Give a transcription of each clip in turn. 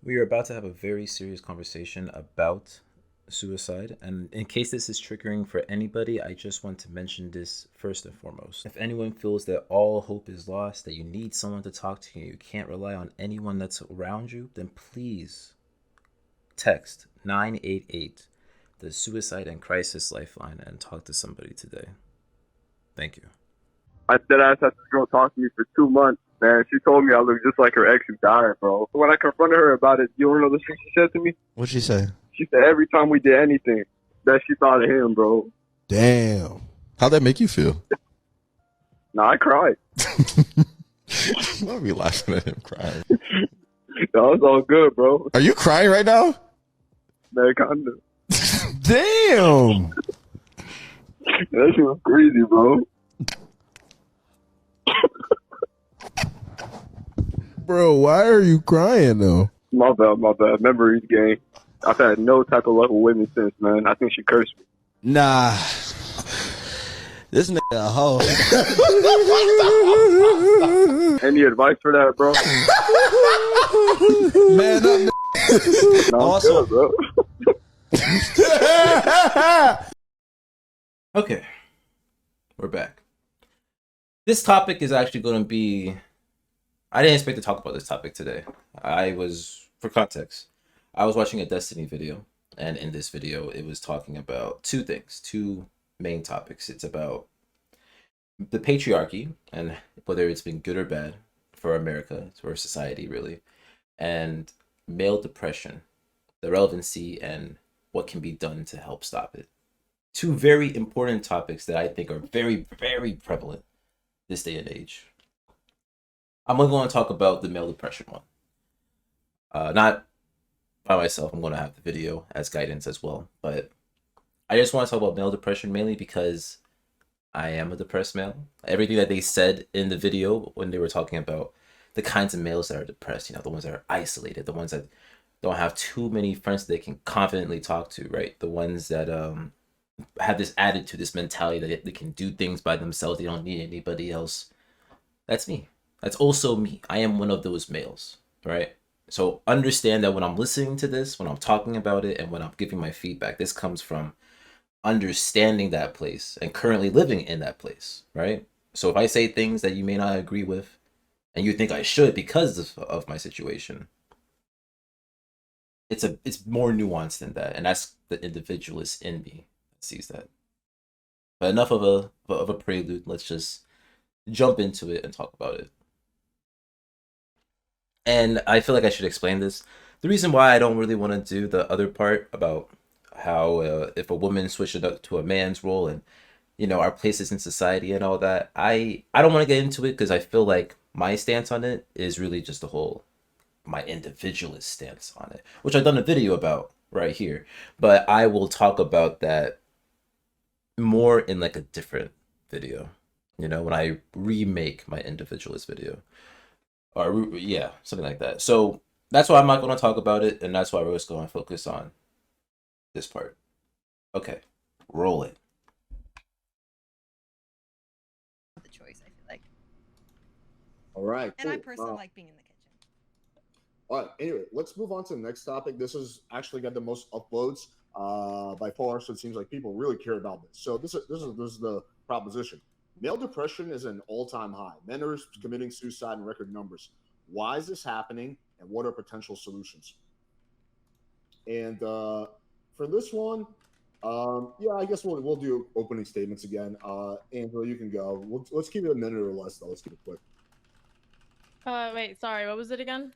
We are about to have a very serious conversation about suicide. And in case this is triggering for anybody, I just want to mention this first and foremost. If anyone feels that all hope is lost, that you need someone to talk to, you can't rely on anyone that's around you, then please text 988, the Suicide and Crisis Lifeline, and talk to somebody today. Thank you. I dead ass had this girl talk to me for 2 months, man. She told me I look just like her ex who died, bro. When I confronted her about it, you wanna know the shit she said to me? What'd she say? She said every time we did anything, that she thought of him, bro. Damn. How'd that make you feel? Nah, I cried. Why are we laughing at him crying? That was all good, bro. Are you crying right now? Man, kinda. Damn. That shit was crazy, bro. Bro, why are you crying though? My bad. Memories gang. I've had no type of luck with women since, man. I think she cursed me. Nah. This nigga a hoe. Any advice for that, bro? Man up. No, Also- good, bro. Okay, we're back. This topic is actually going to be. I didn't expect to talk about this topic today. For context, I was watching a Destiny video, and in this video, it was talking about two main topics. It's about the patriarchy and whether it's been good or bad for America, for society, really, and male depression, the relevancy, and what can be done to help stop it. Two very important topics that I think are very, very prevalent this day and age. I'm going to talk about the male depression one. Not by myself. I'm going to have the video as guidance as well. But I just want to talk about male depression mainly because I am a depressed male. Everything that they said in the video when they were talking about the kinds of males that are depressed, the ones that are isolated, the ones that don't have too many friends that they can confidently talk to, right? The ones that have this attitude, this mentality that they can do things by themselves. They don't need anybody else. That's me. That's also me. I am one of those males, right? So understand that when I'm listening to this, when I'm talking about it, and when I'm giving my feedback, this comes from understanding that place and currently living in that place, right? So if I say things that you may not agree with, and you think I should because of my situation, it's more nuanced than that, and that's the individualist in me that sees that. But enough of a prelude. Let's just jump into it and talk about it. And I feel like I should explain this. The reason why I don't really want to do the other part about how if a woman switches up to a man's role and our places in society and all that, I don't want to get into it because I feel like my stance on it is really just the whole my individualist stance on it, which I've done a video about right here. But I will talk about that more in like a different video, when I remake my individualist video. Or yeah, something like that. So that's why I'm not going to talk about it, and that's why we're just going to focus on this part. Okay, roll it. The choice, I feel like. All right. And I cool. personally like being in the kitchen. All right. Anyway, let's move on to the next topic. This has actually got the most uploads by far, so it seems like people really care about this. So this is the proposition. Male depression is an all-time high. Men are committing suicide in record numbers. Why is this happening, and what are potential solutions? And for this one, I guess we'll do opening statements again. Angela, you can go. Let's keep it a minute or less, though. Let's keep it quick. Wait, sorry, what was it again?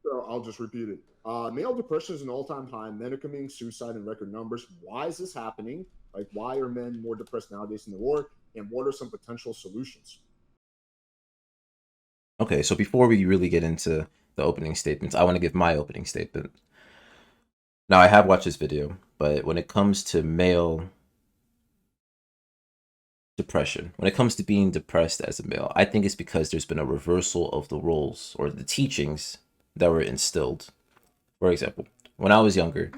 So I'll just repeat it. Male depression is an all-time high. Men are committing suicide in record numbers. Why is this happening? Like, why are men more depressed nowadays than they were? And what are some potential solutions? Okay, so before we really get into the opening statements, I want to give my opening statement. Now, I have watched this video, but when it comes to male depression, when it comes to being depressed as a male, I think it's because there's been a reversal of the roles or the teachings that were instilled. For example, when I was younger,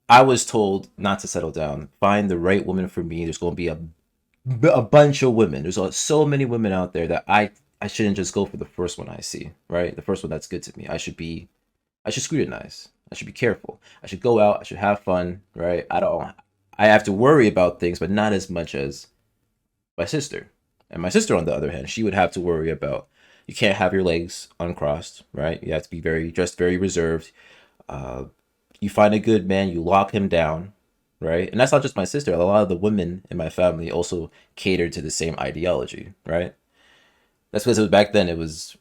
I was told not to settle down, find the right woman for me. There's going to be a bunch of women. There's so many women out there that I shouldn't just go for the first one I see, right? The first one that's good to me. I should be I should scrutinize. I should be careful. I should go out. I should have fun, right? I have to worry about things, but not as much as my sister. And my sister, on the other hand, she would have to worry about you can't have your legs uncrossed, right? You have to be very reserved. Uh, you find a good man, you lock him down, right? And that's not just my sister. A lot of the women in my family also catered to the same ideology, right? That's because back then it was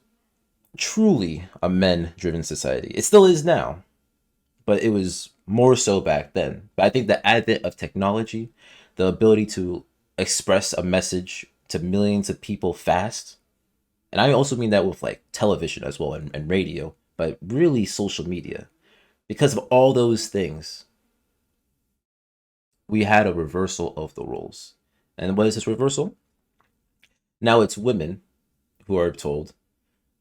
truly a men-driven society. It still is now, but it was more so back then. But I think the advent of technology, the ability to express a message to millions of people fast, and I also mean that with like television as well and radio, but really social media. Because of all those things, we had a reversal of the roles. And what is this reversal? Now it's women who are told,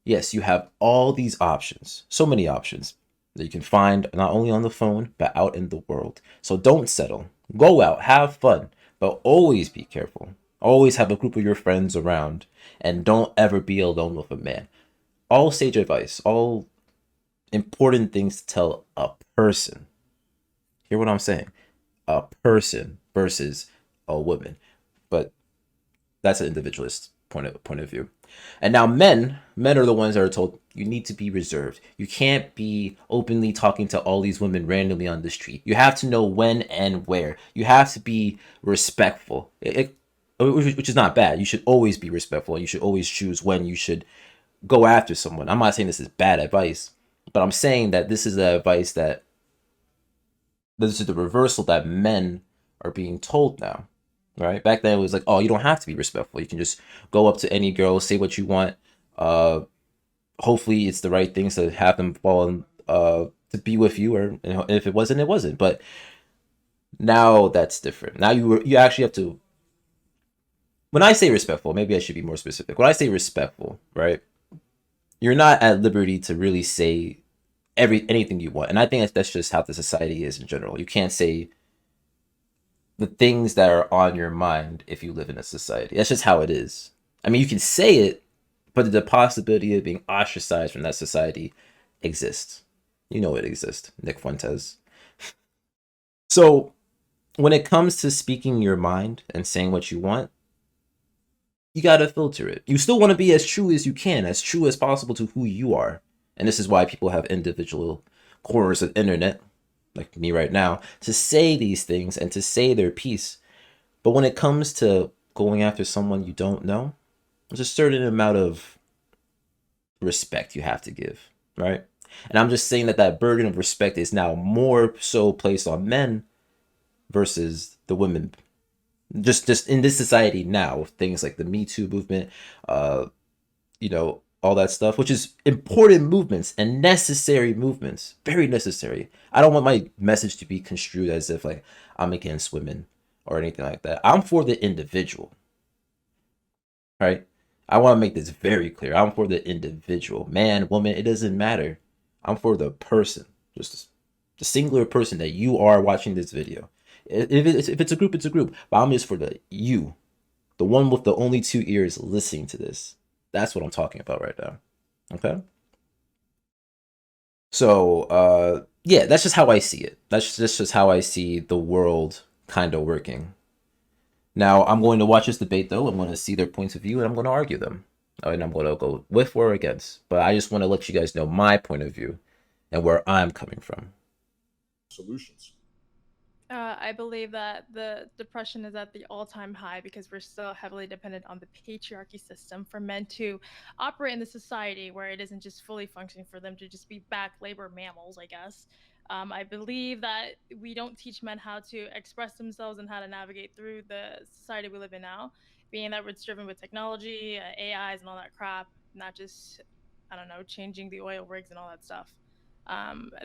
yes, you have all these options, so many options that you can find not only on the phone, but out in the world. So don't settle. Go out, have fun, but always be careful. Always have a group of your friends around, and don't ever be alone with a man. All sage advice, all important things to tell a person. Hear what I'm saying? A person versus a woman. But that's an individualist point of view. And now men are the ones that are told you need to be reserved. You can't be openly talking to all these women randomly on the street. You have to know when and where. You have to be respectful. Which is not bad. You should always be respectful. You should always choose when you should go after someone. I'm not saying this is bad advice, but I'm saying that this is the advice that this is the reversal that men are being told now, right? Back then it was like, oh, you don't have to be respectful. You can just go up to any girl, say what you want. Hopefully it's the right things to have them fall in, to be with you, or if it wasn't, it wasn't. But now that's different. Now you actually have to. When I say respectful, maybe I should be more specific. When I say respectful, right? You're not at liberty to really say anything you want, and I think that's just how the society is in general. You can't say the things that are on your mind if you live in a society. That's just how it is. I mean, you can say it, but the possibility of being ostracized from that society exists. You know it exists, Nick Fuentes. So when it comes to speaking your mind and saying what you want, you gotta filter it. You still want to be as true as you can, as true as possible to who you are. And this is why people have individual corners of the internet, like me right now, to say these things and to say their piece. But when it comes to going after someone you don't know, there's a certain amount of respect you have to give, right? And I'm just saying that that burden of respect is now more so placed on men versus the women. Just in this society now, with things like the Me Too movement, uh, all that stuff, which is important movements and necessary movements, very necessary. I don't want my message to be construed as if like I'm against women or anything like that. I'm for the individual, right? I want to make this very clear. I'm for the individual, man, woman. It doesn't matter. I'm for the person, just the singular person that you are watching this video. If it's a group, it's a group. But I'm just for the you, the one with the only two ears listening to this. That's what I'm talking about right now. Okay. So yeah, that's just how I see it. That's just how I see the world kind of working. Now I'm going to watch this debate though. I'm going to see their points of view and I'm going to argue them. And I'm going to go with or against. But I just want to let you guys know my point of view and where I'm coming from. Solutions. I believe that the depression is at the all-time high because we're still heavily dependent on the patriarchy system for men to operate in the society where it isn't just fully functioning for them to just be back labor mammals, I guess. I believe that we don't teach men how to express themselves and how to navigate through the society we live in now, being that it's driven with technology, AIs, and all that crap, not just, I don't know, changing the oil rigs and all that stuff.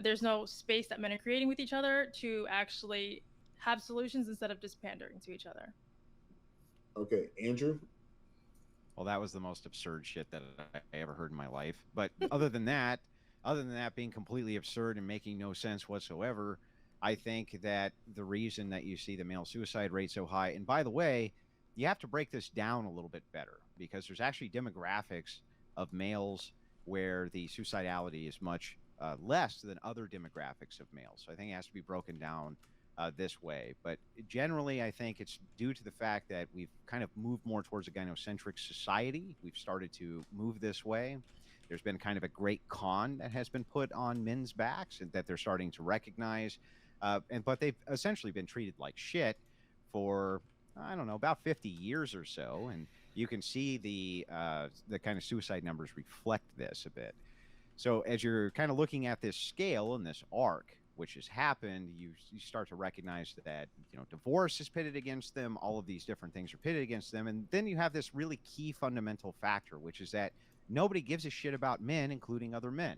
There's no space that men are creating with each other to actually have solutions instead of just pandering to each other. Okay, Andrew. Well, that was the most absurd shit that I ever heard in my life. But other than that being completely absurd and making no sense whatsoever, I think that the reason that you see the male suicide rate so high, and by the way, you have to break this down a little bit better because there's actually demographics of males where the suicidality is much less than other demographics of males. So I think it has to be broken down this way. But generally, I think it's due to the fact that we've kind of moved more towards a gynocentric society. We've started to move this way. There's been kind of a great con that has been put on men's backs and that they're starting to recognize. But they've essentially been treated like shit for, I don't know, about 50 years or so. And you can see the kind of suicide numbers reflect this a bit. So as you're kind of looking at this scale and this arc, which has happened, you start to recognize that divorce is pitted against them. All of these different things are pitted against them, and then you have this really key fundamental factor, which is that nobody gives a shit about men, including other men.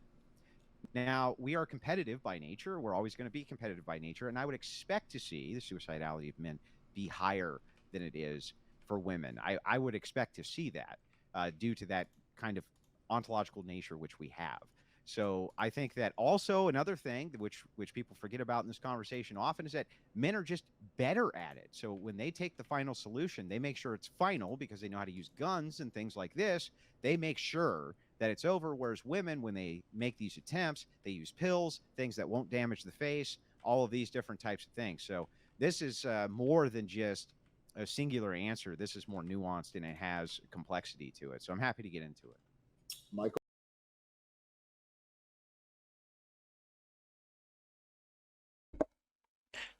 Now, we are competitive by nature. We're always going to be competitive by nature, and I would expect to see the suicidality of men be higher than it is for women. I would expect to see that due to that kind of ontological nature which we have. So I think that also another thing which people forget about in this conversation often is that men are just better at it. So when they take the final solution, they make sure it's final because they know how to use guns and things like this. They make sure that it's over. Whereas women, when they make these attempts, they use pills, things that won't damage the face, all of these different types of things. So this is more than just a singular answer. This is more nuanced and it has complexity to it. So I'm happy to get into it. Michael.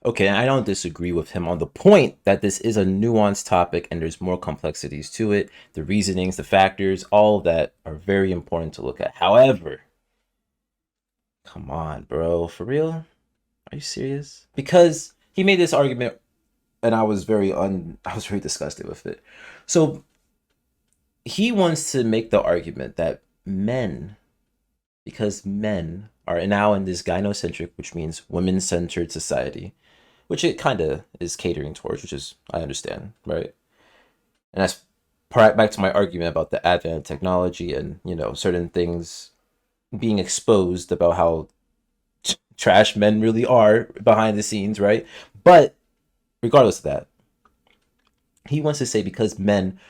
Okay, I don't disagree with him on the point that this is a nuanced topic and there's more complexities to it. The reasonings, the factors, all of that are very important to look at. However, come on, bro, for real? Are you serious? Because he made this argument and I was very disgusted with it. So he wants to make the argument that men, because men are now in this gynocentric, which means women-centered society, which it kind of is catering towards, which is, I understand, right? And that's back to my argument about the advent of technology and, certain things being exposed about how trash men really are behind the scenes, right? But regardless of that, he wants to say because men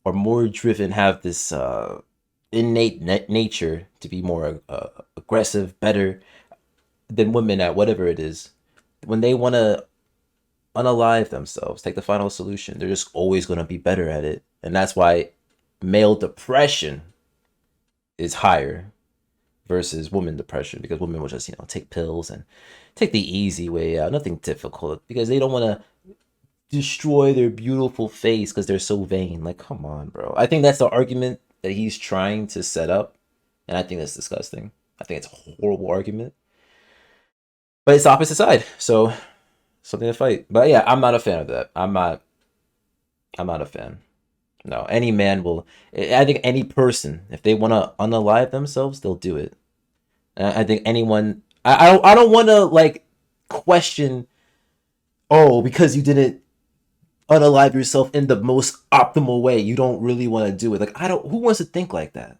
are more driven, have this innate nature to be more aggressive, better than women at whatever it is, when they want to unalive themselves, take the final solution, they're just always going to be better at it. And that's why male depression is higher versus women depression, because women will just, take pills and take the easy way out, nothing difficult, because they don't want to destroy their beautiful face because they're so vain. Like, come on, bro. I think that's the argument that he's trying to set up, and I think that's disgusting. I think it's a horrible argument. But it's the opposite side, so something to fight. But yeah, I'm not a fan of that. I'm not a fan. No, any man will. I think any person, if they want to unalive themselves, they'll do it. And I think anyone. I don't want to question. Oh, because you didn't unalive yourself in the most optimal way, you don't really want to do it. I don't. Who wants to think like that?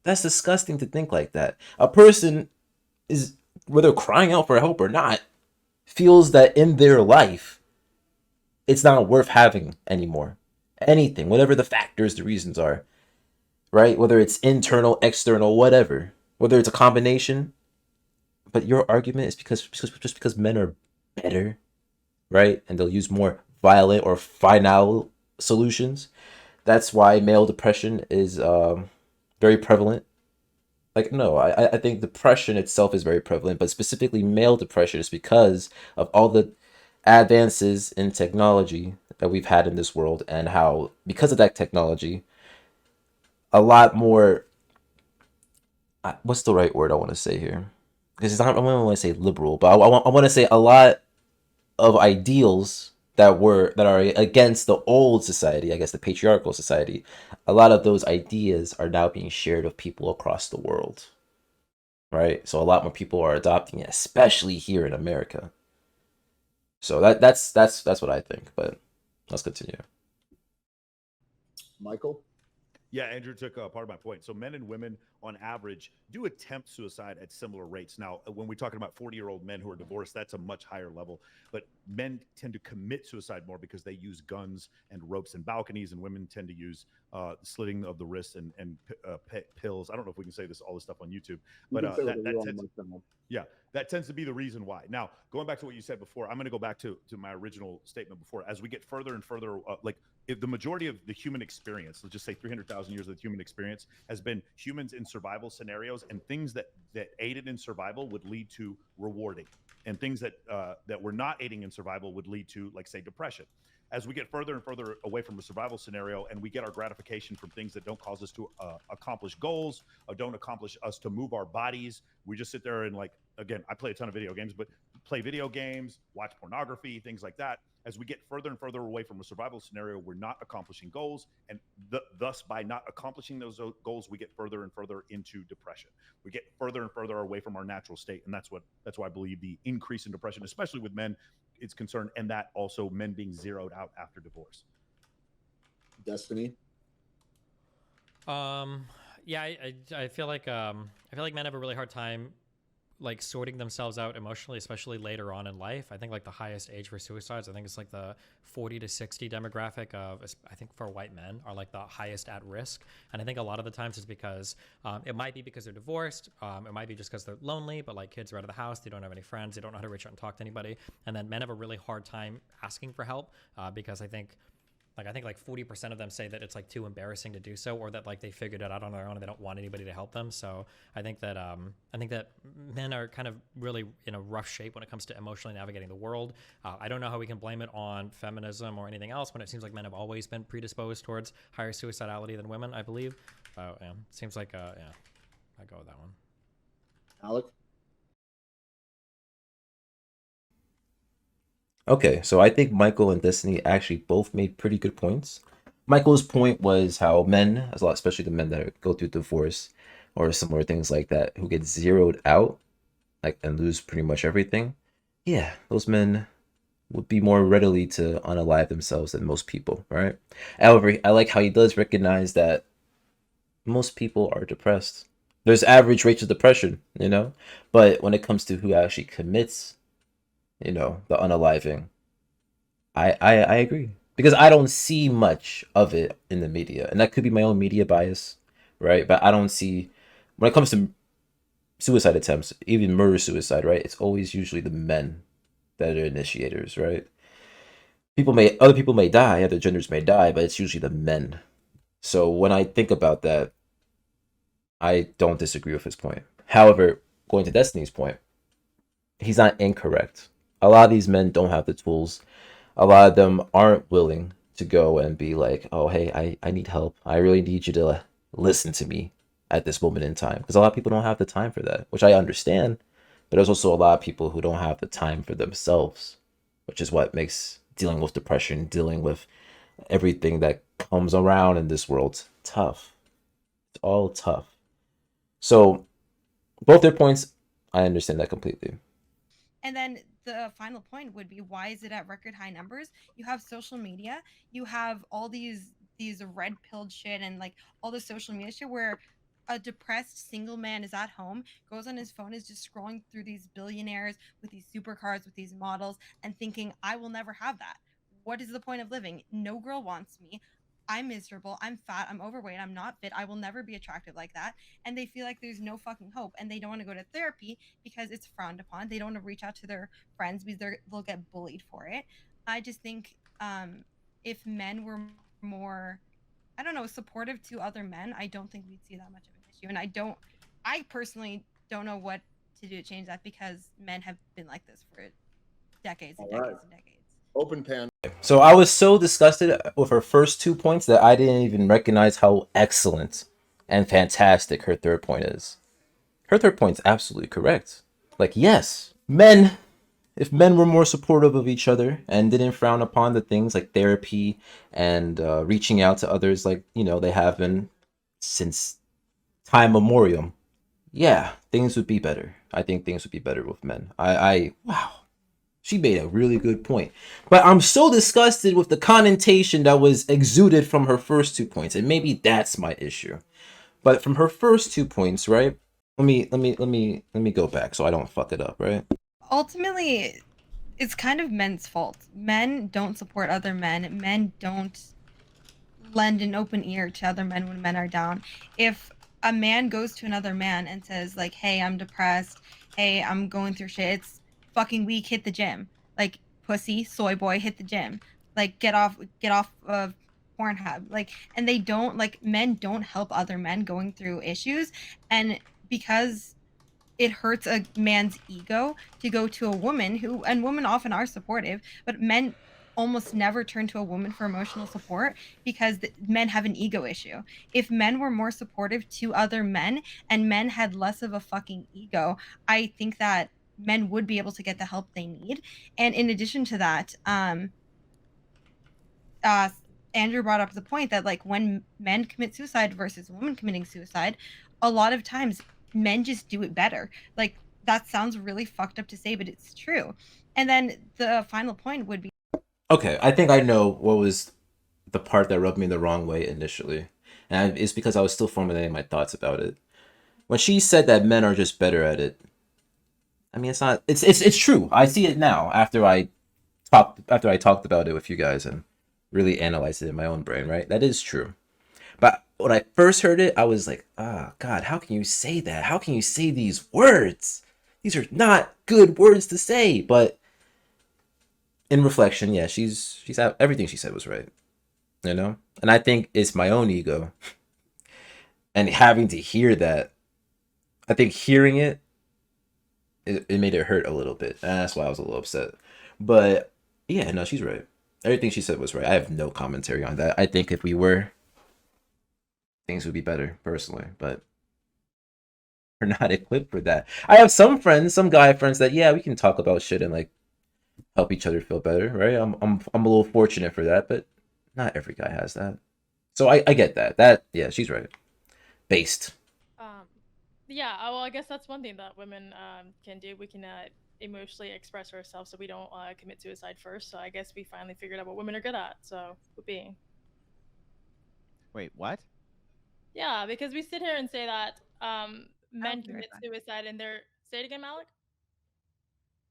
That's disgusting to think like that. A person is, whether crying out for help or not, feels that in their life, it's not worth having anymore. Anything, whatever the factors, the reasons are, right? Whether it's internal, external, whatever. Whether it's a combination. But your argument is because men are better, right? And they'll use more violent or final solutions. That's why male depression is very prevalent. No, I think depression itself is very prevalent, but specifically male depression is because of all the advances in technology that we've had in this world, and how, because of that technology, a lot more, what's the right word I want to say here? Because it's not, I don't want to say liberal, but I want to say a lot of ideals that are against the old society, I guess the patriarchal society, a lot of those ideas are now being shared with people across the world, right? So a lot more people are adopting it, especially here in America. So that's what I think. But let's continue. Michael. Yeah, Andrew took part of my point. So men and women, on average, do attempt suicide at similar rates. Now, when we're talking about 40-year-old men who are divorced, that's a much higher level. But men tend to commit suicide more because they use guns and ropes and balconies, and women tend to use slitting of the wrists and pills. I don't know if we can say this all this stuff on YouTube, You but can say that whatever you want tends, to my channel. yeah, that tends to be the reason why. Now, going back to what you said before, I'm going to go back to my original statement before. As we get further and further, like if the majority of the human experience, let's just say 300,000 years of the human experience, has been humans in survival scenarios, and things that aided in survival would lead to rewarding, and things that were not aiding in survival would lead to, like, say, depression. As we get further and further away from a survival scenario, and we get our gratification from things that don't cause us to accomplish goals, or don't accomplish us to move our bodies, we just sit there and, like, again, I play a ton of video games, but play video games, watch pornography, things like that. As we get further and further away from a survival scenario, we're not accomplishing goals, and thus, by not accomplishing those goals, we get further and further into depression. We get further and further away from our natural state, and that's why I believe the increase in depression, especially with men, is concerned, and that also men being zeroed out after divorce. Destiny. Yeah, I feel like men have a really hard time like sorting themselves out emotionally, especially later on in life. I think like the highest age for suicides, I think it's like the 40 to 60 demographic of, I think for white men are like the highest at risk. And I think a lot of the times it's because it might be because they're divorced. It might be just because they're lonely, but like kids are out of the house. They don't have any friends. They don't know how to reach out and talk to anybody. And then men have a really hard time asking for help because I think like 40% of them say that it's like too embarrassing to do so, or that like they figured it out on their own and they don't want anybody to help them. So I think that men are kind of really in a rough shape when it comes to emotionally navigating the world. I don't know how we can blame it on feminism or anything else when it seems like men have always been predisposed towards higher suicidality than women, I believe. Yeah, seems like I go with that one. Alec. Okay, so I think Michael and Destiny actually both made pretty good points. Michael's point was how men, as a lot, especially the men that go through divorce or similar things like that, who get zeroed out, like and lose pretty much everything. Yeah, those men would be more readily to unalive themselves than most people, right? However, I like how he does recognize that most people are depressed. There's average rates of depression, but when it comes to who actually commits, the unaliving, I agree because I don't see much of it in the media, and that could be my own media bias, right? But I don't see when it comes to suicide attempts, even murder suicide, right? It's always usually the men that are initiators, right? Other people may die, other genders may die, but it's usually the men. So when I think about that, I don't disagree with his point. However, going to Destiny's point, he's not incorrect. A lot of these men don't have the tools. A lot of them aren't willing to go and be like, oh, hey, I need help. I really need you to listen to me at this moment in time. Because a lot of people don't have the time for that, which I understand. But there's also a lot of people who don't have the time for themselves, which is what makes dealing with depression, dealing with everything that comes around in this world tough. It's all tough. So both their points, I understand that completely. And then the final point would be, why is it at record high numbers? You have social media, you have all these red pilled shit, and like all the social media shit where a depressed single man is at home, goes on his phone, is just scrolling through these billionaires with these supercars, with these models, and thinking, I will never have that. What is the point of living? No girl wants me. I'm miserable. I'm fat. I'm overweight. I'm not fit. I will never be attractive like that. And they feel like there's no fucking hope. And they don't want to go to therapy because it's frowned upon. They don't want to reach out to their friends because they'll get bullied for it. I just think if men were more, I don't know, supportive to other men, I don't think we'd see that much of an issue. And I personally don't know what to do to change that, because men have been like this for decades and decades and decades. Open pan. So I was so disgusted with her first 2 points that I didn't even recognize how excellent and fantastic her third point is. Her third point's absolutely correct. Like, yes, if men were more supportive of each other and didn't frown upon the things like therapy and reaching out to others like, they have been since time memoriam, yeah, things would be better. I think things would be better with men. Wow. She made a really good point. But I'm so disgusted with the connotation that was exuded from her first 2 points, and maybe that's my issue. But from her first 2 points, right? Let me go back so I don't fuck it up, right? Ultimately, it's kind of men's fault. Men don't support other men. Men don't lend an open ear to other men when men are down. If a man goes to another man and says like, "Hey, I'm depressed. Hey, I'm going through shit. It's fucking weak. Hit the gym." Like, pussy, soy boy, hit the gym. Like, get off of Pornhub. Like, and they don't, like, men don't help other men going through issues, and because it hurts a man's ego to go to a woman who, and women often are supportive, but men almost never turn to a woman for emotional support because men have an ego issue. If men were more supportive to other men and men had less of a fucking ego, I think that men would be able to get the help they need. And in addition to that, uh Andrew brought up the point that, like, when men commit suicide versus women committing suicide, a lot of times men just do it better. Like, that sounds really fucked up to say, but it's true. And then the final point would be, Okay, I think I know what was the part that rubbed me the wrong way initially. And it's because I was still formulating my thoughts about it. When she said that men are just better at it, I mean, it's not. It's true. I see it now after I talked about it with you guys and really analyzed it in my own brain. Right, that is true. But when I first heard it, I was like, ah, God, how can you say that? How can you say these words? These are not good words to say. But in reflection, yeah, she's everything she said was right. You know, and I think it's my own ego and having to hear that. I think hearing it made it hurt a little bit, and that's why I was a little upset. But yeah, no, she's right. Everything she said was right. I have no commentary on that. I think if we were, things would be better personally, but we're not equipped for that. I have some friends, some guy friends that, yeah, we can talk about shit and like help each other feel better, right? I'm a little fortunate for that, but not every guy has that. So I get that. That, yeah, she's right. Based. Yeah, well, I guess that's one thing that women can do. We can emotionally express ourselves so we don't commit suicide first. So I guess we finally figured out what women are good at. So, being. Wait, what? Yeah, because we sit here and say that men be right commit back. suicide and they're. Say it again, Malik?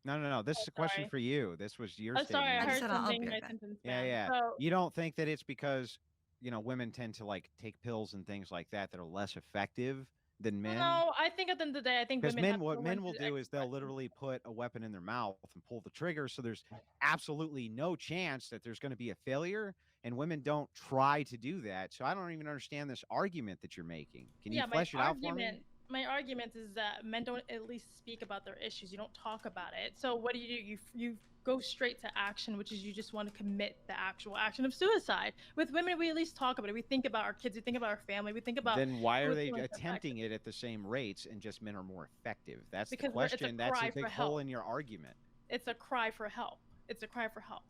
No. This is a question sorry. for you. This was your I'm sorry, statement. I I just heard said I'll be something. right My back. sentence Yeah, banned. yeah. So, You don't think that it's because, women tend to like take pills and things like that that are less effective than men? no, I think at the end of the day, I think Because women have what to men learn will to do is they'll express literally put a weapon in their mouth and pull the trigger, so there's absolutely no chance that there's going to be a failure. And women don't try to do that. So I don't even understand this argument that you're making. Can you Yeah, flesh it out for me? my argument is that men don't at least speak about their issues. You don't talk about it. So what do? You go straight to action, which is you just want to commit the actual action of suicide. With women, we at least talk about it. We think about our kids. We think about our family. We think about. Then why who are it's they going to affect. attempting it at the same rates and just men are more effective? That's the Because it's a question. That's cry a big for hole help. in your argument. It's a cry for help. It's a cry for help.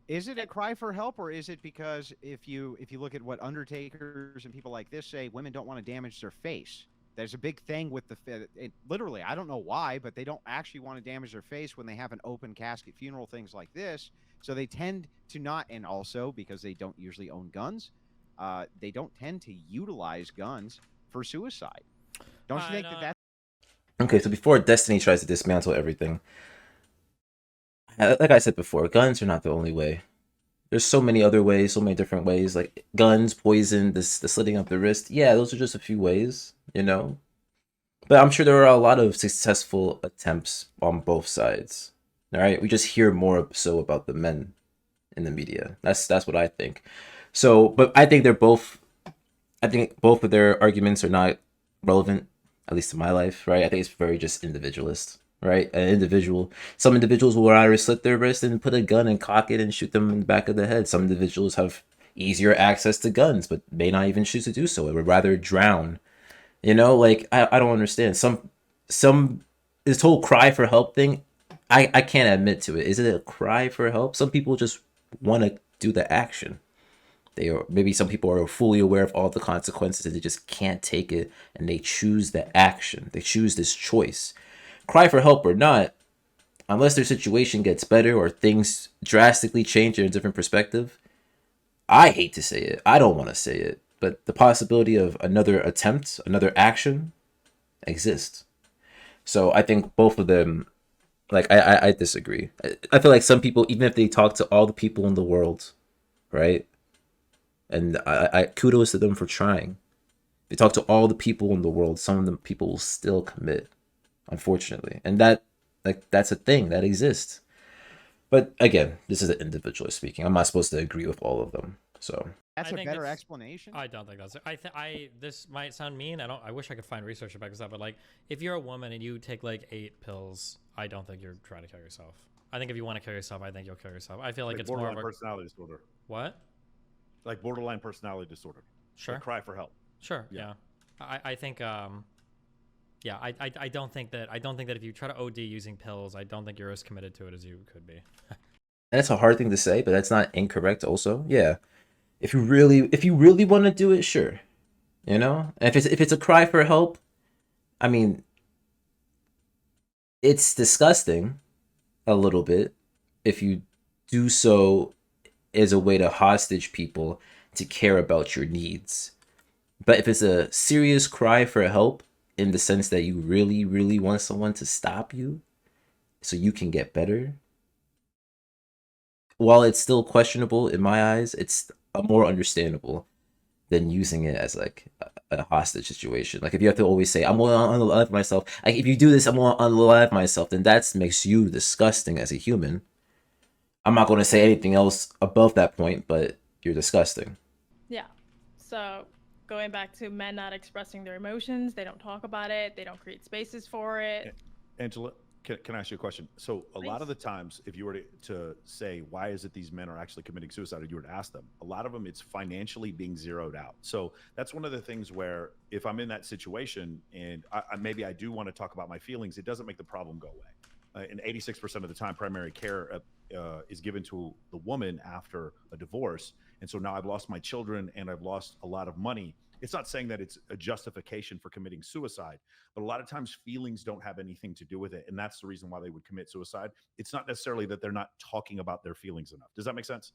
Is it a cry for help, or is it because if you look at what undertakers and people like this say, women don't want to damage their face? There's a big thing with literally, I don't know why, but they don't actually want to damage their face when they have an open casket funeral, things like this. So they tend to not, and also because they don't usually own guns, they don't tend to utilize guns for suicide. Don't you think that? Okay, so before Destiny tries to dismantle everything, like I said before, guns are not the only way. There's so many other ways, so many different ways, like guns, poison, the slitting of the wrist. Yeah, those are just a few ways, you know. But I'm sure there are a lot of successful attempts on both sides. All right, we just hear more so about the men in the media. That's what I think. So, but I think they're both. I think both of their arguments are not relevant, at least in my life. Right? I think it's very just individualist. Right? Some individuals will either slit their wrist and put a gun and cock it and shoot them in the back of the head. Some individuals have easier access to guns, but may not even choose to do so. They would rather drown. You know, like I don't understand. Some this whole cry for help thing, I can't admit to it. Is it a cry for help? Some people just want to do the action. Maybe some people are fully aware of all the consequences and they just can't take it and they choose the action. They choose this choice. Cry for help or not, unless their situation gets better or things drastically change in a different perspective, I hate to say it. I don't want to say it, but the possibility of another attempt, another action exists. So I think both of them, like, I disagree. I feel like some people, even if they talk to all the people in the world, right? And I kudos to them for trying. They talk to all the people in the world. Some of them people will still commit, unfortunately, and that's a thing that exists. But again, this is an individual speaking. I'm not supposed to agree with all of them. So That's I a think better it's- explanation. I don't think that's. This might sound mean. I wish I could find research to back this up. But like, if you're a woman and you take like 8 pills, I don't think you're trying to kill yourself. I think if you want to kill yourself, I think you'll kill yourself. I feel like it's more borderline of a personality disorder. what? Like borderline personality disorder. Sure. Like cry for help. Sure. Yeah. Yeah. I think. Yeah. I don't think that. I don't think that if you try to OD using pills, I don't think you're as committed to it as you could be. and it's a hard thing to say, but that's not incorrect. Also, yeah. If you really want to do it, sure. You know, and if it's a cry for help, I mean, it's disgusting a little bit if you do so as a way to hostage people to care about your needs. But if it's a serious cry for help in the sense that you really, really want someone to stop you so you can get better, while it's still questionable in my eyes, it's more understandable than using it as like a hostage situation. Like if you have to always say, I'm going to unalive myself. Like if you do this, I'm going to unalive myself, then that makes you disgusting as a human. I'm not going to say anything else above that point, but you're disgusting. Yeah. So going back to men not expressing their emotions, they don't talk about it, they don't create spaces for it. Angela, can I ask you a question? So a lot of Please. the times, if you were to say, why is it these men are actually committing suicide, or you were to ask them, a lot of them, it's financially being zeroed out. So that's one of the things where if I'm in that situation and maybe I do want to talk about my feelings, it doesn't make the problem go away. And 86% of the time, primary care is given to the woman after a divorce. And so now I've lost my children and I've lost a lot of money. It's not saying that it's a justification for committing suicide, but a lot of times feelings don't have anything to do with it. And that's the reason why they would commit suicide. It's not necessarily that they're not talking about their feelings enough. Does that make sense?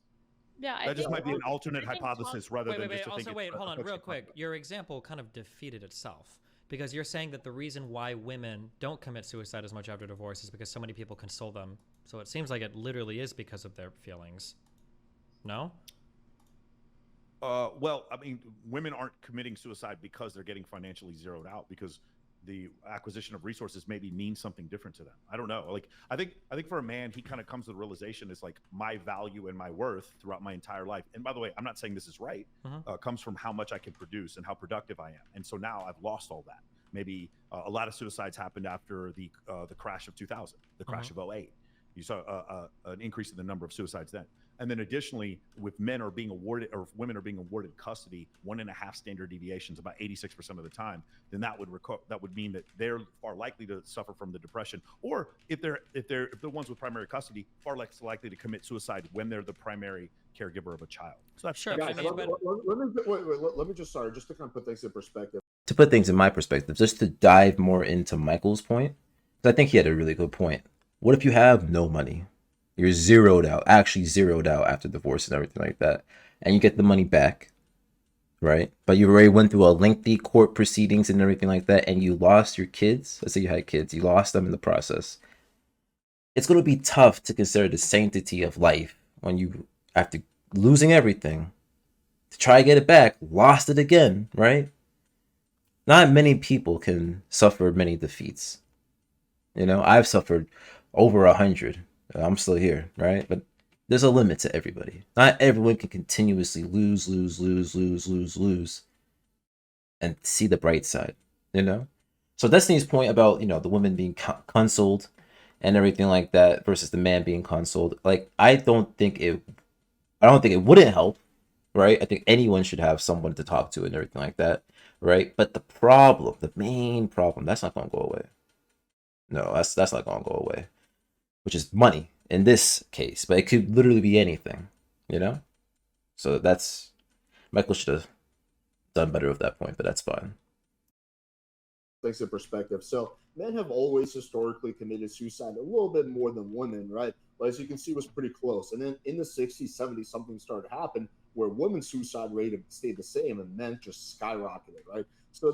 Yeah, I That just think might be an we alternate can talk- hypothesis rather Wait, than wait, just wait. to think Also, wait, hold on, affects real your quick. conduct. Your example kind of defeated itself because you're saying that the reason why women don't commit suicide as much after divorce is because so many people console them. So it seems like it literally is because of their feelings. No? Well, I mean, women aren't committing suicide because they're getting financially zeroed out, because the acquisition of resources maybe means something different to them. I don't know. Like, I think for a man, he kind of comes to the realization it's like my value and my worth throughout my entire life. And by the way, I'm not saying this is right. Comes from how much I can produce and how productive I am. And so now I've lost all that. Maybe a lot of suicides happened after the crash of 2000, the crash of '08. You saw an increase in the number of suicides then. And then additionally, with men are being awarded or women are being awarded custody 1.5 standard deviations about 86% of the time, then that would mean that they're far likely to suffer from the depression, or if they're the ones with primary custody, far less likely to commit suicide when they're the primary caregiver of a child. So that's Sure. Guys, I mean, let me just sorry, just to kind of put things in perspective. To put things in my perspective, just to dive more into Michael's point, because I think he had a really good point. What if you have no money? You're zeroed out, actually zeroed out after divorce and everything like that, and you get the money back, right? But you already went through a lengthy court proceedings and everything like that, and you lost your kids. Let's say you had kids, you lost them in the process. It's going to be tough to consider the sanctity of life when you, after losing everything, to try to get it back, lost it again, right? Not many people can suffer many defeats. You know, I've suffered over 100. I'm still here, right? But there's a limit to everybody. Not everyone can continuously lose, and see the bright side, you know? So Destiny's point about, the woman being consoled and everything like that versus the man being consoled, like, I don't think it wouldn't help, right? I think anyone should have someone to talk to and everything like that, right? But the main problem, that's not going to go away. No, that's not going to go away, which is money in this case, but it could literally be anything, you know? So Michael should have done better with that point, but that's fine. things in perspective. So men have always historically committed suicide a little bit more than women, right? But as you can see, it was pretty close. And then in the 60s, 70s, something started to happen where women's suicide rate stayed the same and men just skyrocketed, right? So,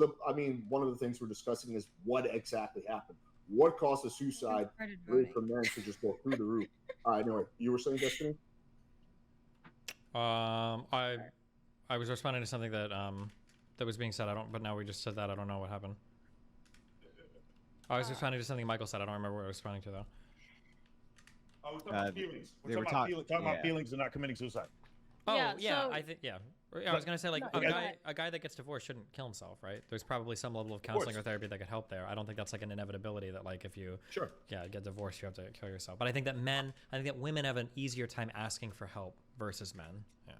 one of the things we're discussing is what exactly happened. What caused the suicide rate for men to just go through the roof? Anyway, you were saying, Destiny? I was responding to something that that was being said. But now we just said that. I don't know what happened. I was responding to something Michael said. I don't remember what I was responding to though. Oh, we're talking about feelings. We're talking about feelings and not committing suicide. Oh Yeah, yeah, so- I think I was gonna say like a guy that gets divorced shouldn't kill himself, right? There's probably some level of counseling or therapy that could help there. I don't think that's like an inevitability that like if you get divorced you have to kill yourself. But I think that women have an easier time asking for help versus men. Yeah.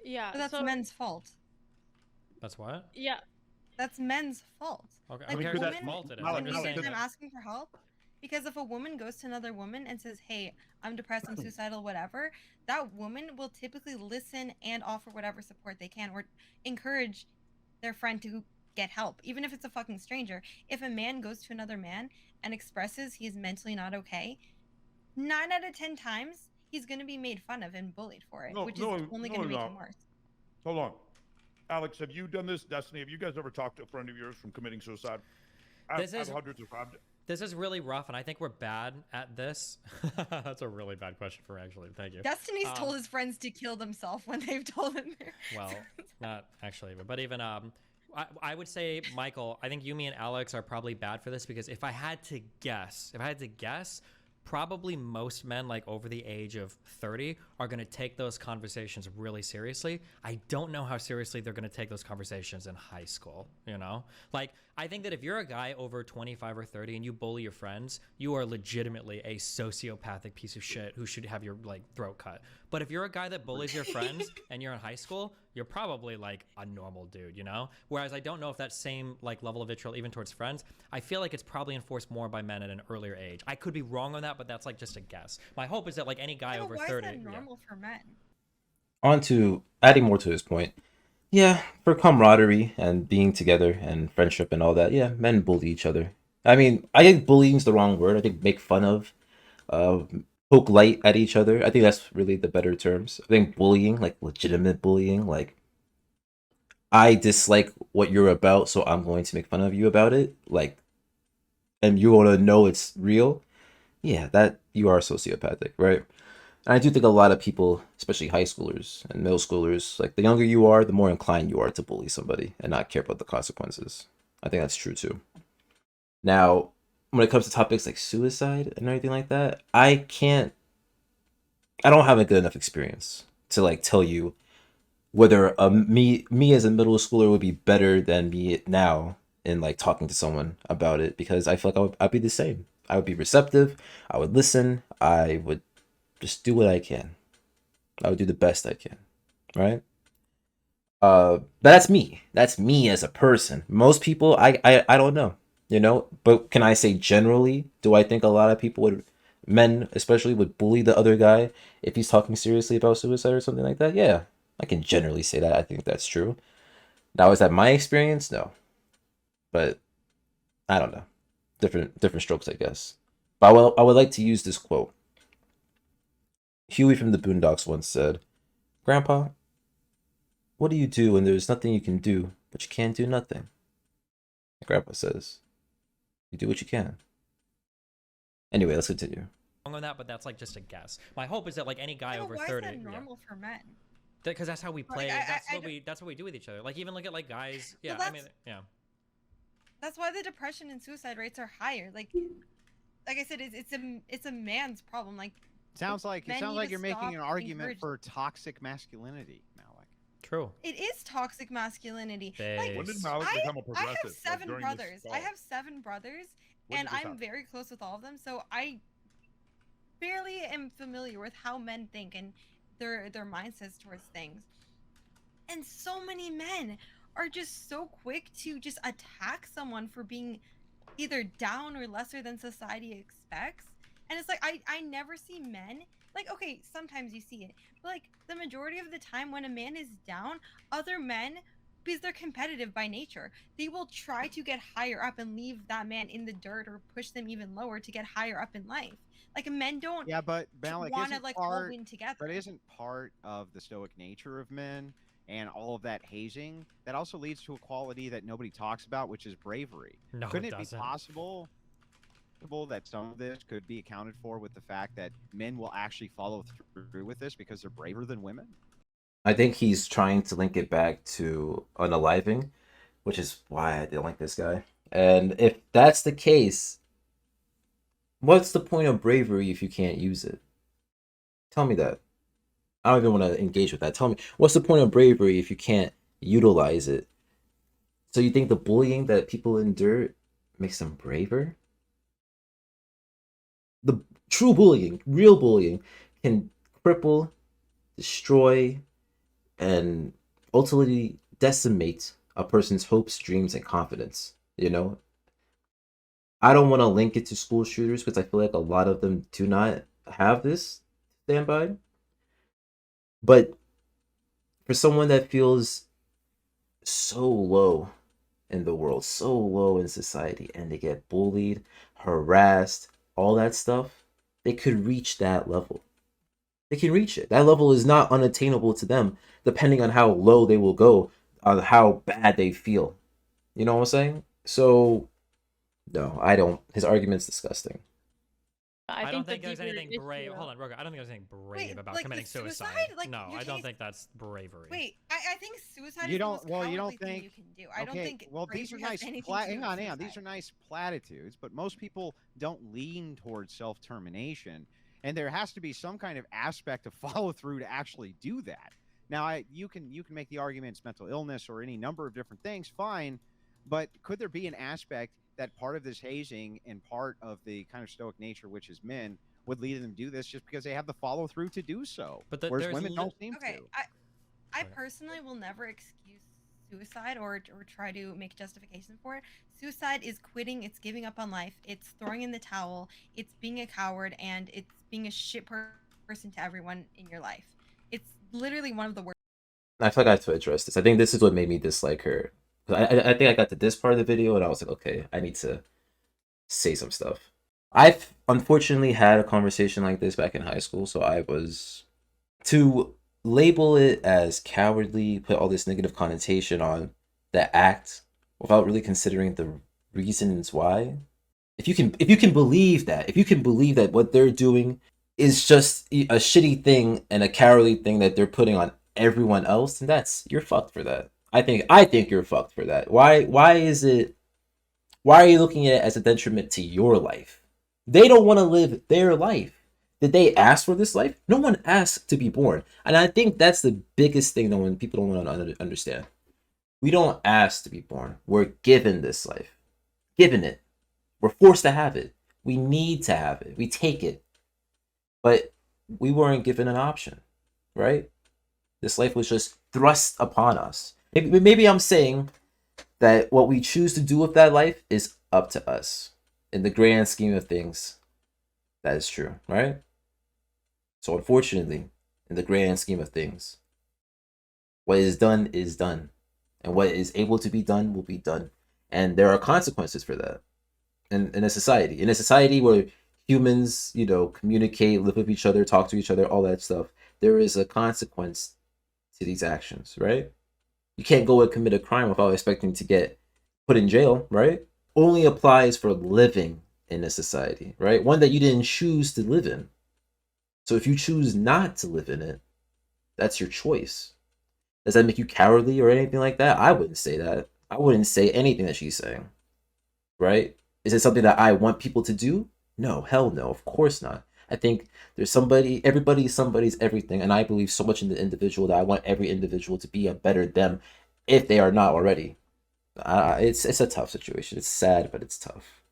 Yeah, But that's so, men's fault. That's what? Yeah, That's men's fault. Okay, Like, I mean, women that's fault it is. have I'm an just easier saying time that. asking for help because if a woman goes to another woman and says, "Hey, I'm depressed, I'm suicidal, whatever," that woman will typically listen and offer whatever support they can or encourage their friend to get help, even if it's a fucking stranger. If a man goes to another man and expresses he's mentally not okay, 9 out of 10 times he's going to be made fun of and bullied for it, which is only going to make him worse. Hold on. Alex, have you done this? Destiny, have you guys ever talked to a friend of yours from committing suicide? I have hundreds of times. This is really rough, and I think we're bad at this. That's a really bad question for actually. Thank you. Destiny's told his friends to kill themselves when they've told him. Well, not actually, but even I would say, Michael, I think you, me, and Alex are probably bad for this because if I had to guess, probably most men like over the age of 30 are going to take those conversations really seriously. I don't know how seriously they're going to take those conversations in high school, you know? Like, I think that if you're a guy over 25 or 30 and you bully your friends, you are legitimately a sociopathic piece of shit who should have your like throat cut. But if you're a guy that bullies your friends and you're in high school, you're probably like a normal dude, you know? Whereas I don't know if that same like level of vitriol even towards friends, I feel like it's probably enforced more by men at an earlier age. I could be wrong on that, but that's like just a guess. My hope is that like any guy over 30. Why is that normal for men? On to adding more to his point. Yeah, for camaraderie and being together and friendship and all that. Yeah, men bully each other. I mean, I think bullying's the wrong word. I think make fun of, uh, poke light at each other. I think that's really the better terms. I think bullying, like legitimate bullying, like I dislike what you're about, so I'm going to make fun of you about it. Like, and you want to know it's real. Yeah, that you are sociopathic, right? And I do think a lot of people, especially high schoolers and middle schoolers, like the younger you are, the more inclined you are to bully somebody and not care about the consequences. I think that's true too. Now, when it comes to topics like suicide and everything like that, I don't have a good enough experience to like tell you whether me as a middle schooler would be better than me now in like talking to someone about it, because I feel like I'd be the same. I would be receptive. I would listen. I would just do what I can. I would do the best I can, right? But that's me. That's me as a person. Most people, I don't know, you know. But can I say generally? Do I think a lot of people men especially, would bully the other guy if he's talking seriously about suicide or something like that? Yeah, I can generally say that. I think that's true. Now, is that my experience? No, but I don't know. Different strokes, I guess. But I would like to use this quote. Huey from the Boondocks once said, "Grandpa, what do you do when there's nothing you can do, but you can't do nothing?" And Grandpa says, "You do what you can." Anyway, let's continue. Wrong on that, but that's like just a guess. My hope is that like any guy over why 30. is that normal for men? Because that's how we play. Like, That's what we do with each other. Like even look at like guys. Yeah, Well, I mean, yeah. That's why the depression and suicide rates are higher. Like I said, it's a man's problem. Like Sounds like men need to you're making an stop argument encouraging- for toxic masculinity, Malik. True. It is toxic masculinity. Base. When did Malik become a progressive? I have seven during this brothers. fall? I have 7 brothers, When and did this I'm happen? very close with all of them. So I barely am familiar with how men think and their mindsets towards things. And so many men are just so quick to just attack someone for being either down or lesser than society expects. And it's like I never see men, like, okay, sometimes you see it, but like the majority of the time when a man is down, other men because they're competitive by nature. They will try to get higher up and leave that man in the dirt or push them even lower to get higher up in life. Like men don't Yeah, but Malik want to isn't like all part, win together. but isn't part of the stoic nature of men and all of that hazing that also leads to a quality that nobody talks about, which is bravery. No, Couldn't it it be doesn't. possible that some of this could be accounted for with the fact that men will actually follow through with this because they're braver than women? I think he's trying to link it back to unaliving, which is why I didn't like this guy. And if that's the case, what's the point of bravery if you can't use it? Tell me that. I don't even want to engage with that. Tell me, what's the point of bravery if you can't utilize it? So you think the bullying that people endure makes them braver? The true bullying, real bullying, can cripple, destroy, and ultimately decimate a person's hopes, dreams, and confidence. You know, I don't want to link it to school shooters because I feel like a lot of them do not have this standby. But for someone that feels so low in the world, so low in society, and they get bullied, harassed, all that stuff, they could reach that level. They can reach it. That level is not unattainable to them, depending on how low they will go, on how bad they feel. You know what I'm saying? So, no, I don't. His argument's disgusting. I don't think the there's deeper anything issue, brave. Hold on, Roger. I don't think there's anything brave Wait, about like the committing suicide. suicide? Like, No, your I don't case- think that's bravery. Wait, I think suicide You is the don't- most well, you cowardly don't thing think- you can do. I don't Okay, think well, these are bravery has nice. anything to do Hang with on, hang on. suicide. These are nice platitudes, but most people don't lean towards self-termination, and there has to be some kind of aspect of follow through to actually do that. Now, you can make the argument it's mental illness or any number of different things, fine, but could there be an aspect that part of this hazing and part of the kind of stoic nature, which is men, would lead them to do this just because they have the follow through to do so, But whereas there's women don't seem Okay, to. I Okay. personally will never excuse suicide or try to make justification for it. Suicide is quitting, it's giving up on life, it's throwing in the towel, it's being a coward, and it's being a shit person to everyone in your life. It's literally one of the worst. I feel like I have to address this. I think this is what made me dislike her. I think I got to this part of the video and I was like, okay, I need to say some stuff. I've unfortunately had a conversation like this back in high school, so I was to label it as cowardly, put all this negative connotation on the act without really considering the reasons why. If you can believe that, if you can believe that what they're doing is just a shitty thing and a cowardly thing that they're putting on everyone else, then you're fucked for that. I think you're fucked for that. Why are you looking at it as a detriment to your life? They don't want to live their life. Did they ask for this life? No one asked to be born. And I think that's the biggest thing that people don't want to understand. We don't ask to be born. We're given this life. Given it. We're forced to have it. We need to have it. We take it. But we weren't given an option, right? This life was just thrust upon us. Maybe I'm saying that what we choose to do with that life is up to us. In the grand scheme of things, that is true, right? So unfortunately, in the grand scheme of things, what is done is done. And what is able to be done will be done. And there are consequences for that in a society. In a society where humans, communicate, live with each other, talk to each other, all that stuff, there is a consequence to these actions, right? You can't go and commit a crime without expecting to get put in jail, right? Only applies for living in a society, right? One that you didn't choose to live in. So if you choose not to live in it, that's your choice. Does that make you cowardly or anything like that? I wouldn't say that. I wouldn't say anything that she's saying, right? Is it something that I want people to do? No, hell no, of course not. I think there's everybody is somebody's everything, and I believe so much in the individual that I want every individual to be a better them if they are not already. It's a tough situation. It's sad, but it's tough.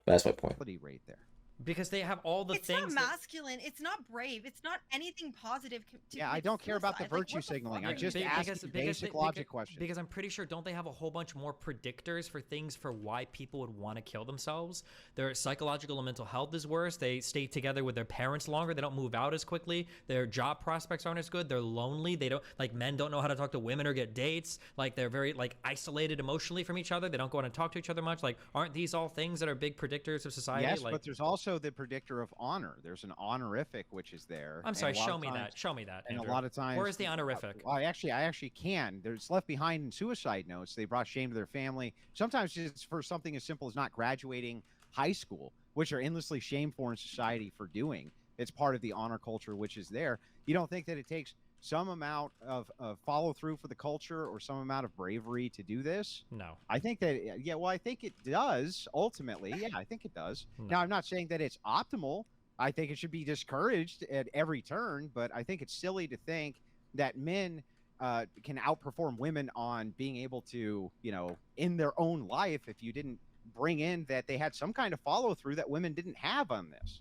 That's my point. Rate there. Because they have all the It's things. not masculine. It's not brave. It's not anything positive. To Yeah, I commit don't care about the suicide. Like, virtue what the signaling. fuck I are you just doing? asked you basic logic questions. Because I'm pretty sure, don't they have a whole bunch more predictors for things for why people would want to kill themselves? Their psychological and mental health is worse. They stay together with their parents longer. They don't move out as quickly. Their job prospects aren't as good. They're lonely. They don't, like, men don't know how to talk to women or get dates. Like, they're very, like, isolated emotionally from each other. They don't go out and talk to each other much. Like, aren't these all things that are big predictors of society? Yes, like, but there's also the predictor of honor. There's an honorific which is there. I'm sorry, show me that. Show me that. And Andrew. a lot of times, Where is the honorific? I actually can. There's left behind in suicide notes. They brought shame to their family. Sometimes it's for something as simple as not graduating high school, which are endlessly shamed for in society for doing. It's part of the honor culture which is there. You don't think that it takes some amount of follow through for the culture or some amount of bravery to do this? No. I think that, yeah, well, I think it does ultimately. Yeah, I think it does. No. Now, I'm not saying that it's optimal. I think it should be discouraged at every turn, but I think it's silly to think that men can outperform women on being able to, you know, in their own life, if you didn't bring in that they had some kind of follow through that women didn't have on this.